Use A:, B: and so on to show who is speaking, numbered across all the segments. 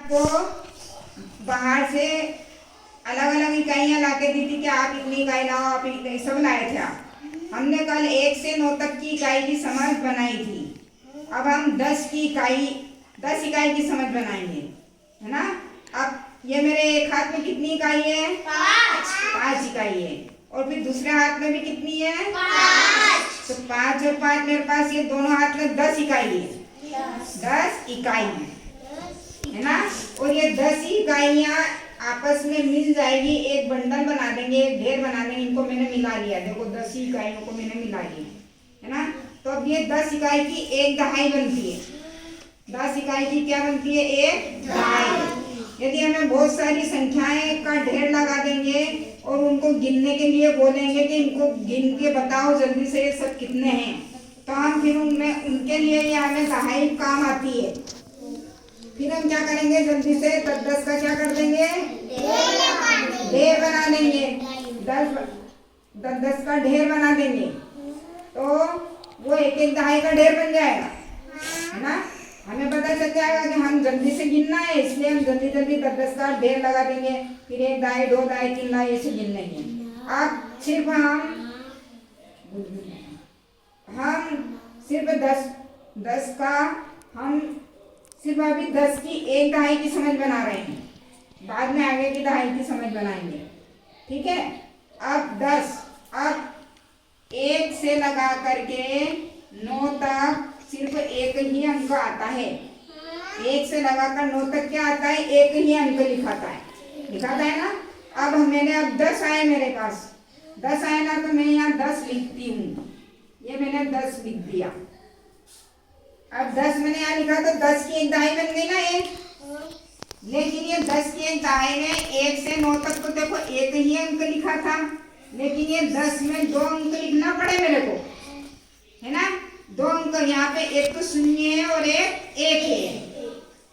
A: को बाहर से अलग अलग इकाइयाँ ला के दी थी कि आप इतनी इकाई लाओ, आप इतनी, सब लाए थे आप। हमने कल 1 से 9 तक की इकाई की समझ बनाई थी। अब हम 10 इकाई की समझ बनाएंगे, है ना। अब ये मेरे एक हाथ में कितनी इकाई है? 5 इकाई है। और फिर दूसरे हाथ में भी कितनी है? 5। तो 5 और 5 मेरे पास ये दोनों हाथ में 10 इकाई है। 10 इकाई है ना। और ये 10 इकाइयाँ आपस में मिल जाएगी, एक बंडल बना देंगे, एक ढेर बना देंगे। इनको मैंने मिला लिया, देखो 10 इकाइयों को मैंने मिला लिया, है ना। तो अब ये 10 इकाई की एक दहाई बनती है। 10 इकाई की क्या बनती है? एक दहाई। यदि हमें बहुत सारी संख्याएं का ढेर लगा देंगे और उनको गिनने के लिए बोलेंगे कि इनको गिन के बताओ जल्दी से ये सब कितने हैं, तो हम फिर उनमें उनके लिए ये हमें दहाई काम आती है। फिर हम क्या करेंगे? जल्दी से 10 का क्या कर देंगे? ढेर बना देंगे। 10 का ढेर बना देंगे तो वो एक दहाई का ढेर बन जाएगा, है ना। हमें पता चल जाएगा कि हम जल्दी से गिनना है, इसलिए हम जल्दी 10 का ढेर लगा देंगे। फिर 1 दहाई, 2 दहाई, 3 दहाई ऐसे गिन लेंगे। अब सिर्फ हम सिर्फ 10 का हम सिर्फ अभी 10 की एक दहाई की समझ बना रहे हैं, बाद में आगे की दहाई की समझ बनाएंगे, ठीक है। अब 1 से लगा करके 9 तक सिर्फ एक ही अंक आता है। 1 से लगाकर 9 तक क्या आता है? एक ही अंक लिखाता है ना। अब मैंने 10 आए मेरे पास, 10 आए ना, तो मैं यहाँ 10 लिखती हूँ। ये मैंने 10 लिख दिया। अब 10 मैंने यहाँ लिखा तो 10 की एक दहाई बन गई ना एक। लेकिन ये 10 की एक दहाई में 1 से 9 तक तो देखो एक ही अंक लिखा था, लेकिन ये 10 में 2 अंक लिखना पड़े मेरे को, है ना। 2 अंक यहाँ पे, एक तो 0 है और एक 1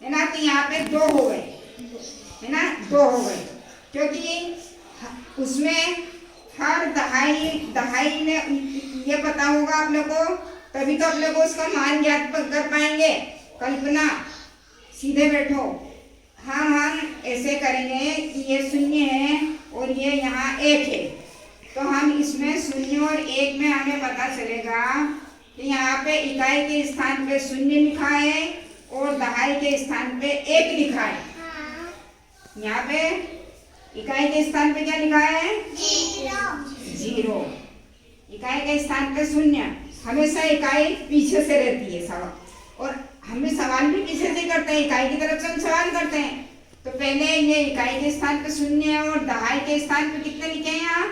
A: है ना। तो यहाँ पे 2 हो गए, है ना, 2 हो गए, क्योंकि उसमें हर दहाई में ये पता होगा आप लोग को, तभी तो आप लोग को उसका मान ज्ञात कर पाएंगे। कल्पना, सीधे बैठो। हम ऐसे करेंगे कि ये 0 है और ये यहाँ 1 है, तो हम इसमें 0 और 1 में हमें पता चलेगा कि यहाँ पे इकाई के स्थान पे 0 लिखा है और दहाई के स्थान पे 1 लिखा है। यहाँ पे इकाई के स्थान पे क्या लिखा है? 0। इकाई के स्थान पे 0। हमेशा इकाई पीछे से रहती है सवाल, और हमें सवाल भी पीछे से करते हैं, इकाई की तरफ से हम सवाल करते हैं। तो पहले ये इकाई के स्थान पे 0 है और दहाई के स्थान पे कितने लिखे हैं? यहाँ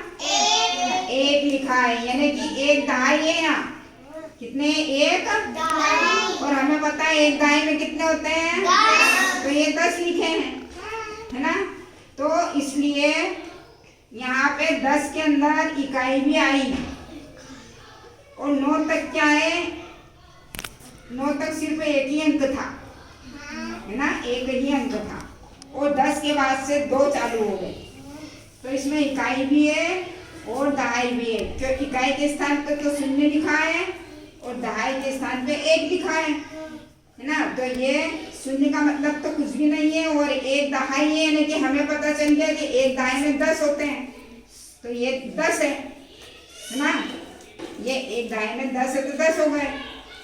A: 1 लिखा है, यानी कि 1 दहाई है यहाँ। कितने? 1 दहाई। और हमें पता है 1 दहाई में कितने होते हैं? 10। तो ये 10 लिखे हैं, है ना। तो इसलिए यहाँ पे 10 के अंदर इकाई भी आई। और 9 तक क्या है? 9 तक सिर्फ एक ही अंक था, है ना, एक ही अंक था। और 10 के बाद से 2 चालू हो गए, तो इसमें इकाई भी है और दहाई भी है। क्योंकि इकाई के स्थान पे तो 0 लिखा है और दहाई के स्थान पे 1 लिखा है ना। तो ये 0 का मतलब तो कुछ भी नहीं है और 1 दहाई है, यानी कि हमें पता चल गया कि 1 दहाई में 10 होते हैं, तो ये 10 है ना। ये 1 दहाई में 10 है तो 10 हो गए।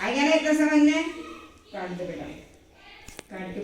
A: आ गया ना इतना समझ में? काट दो बेटा, काट के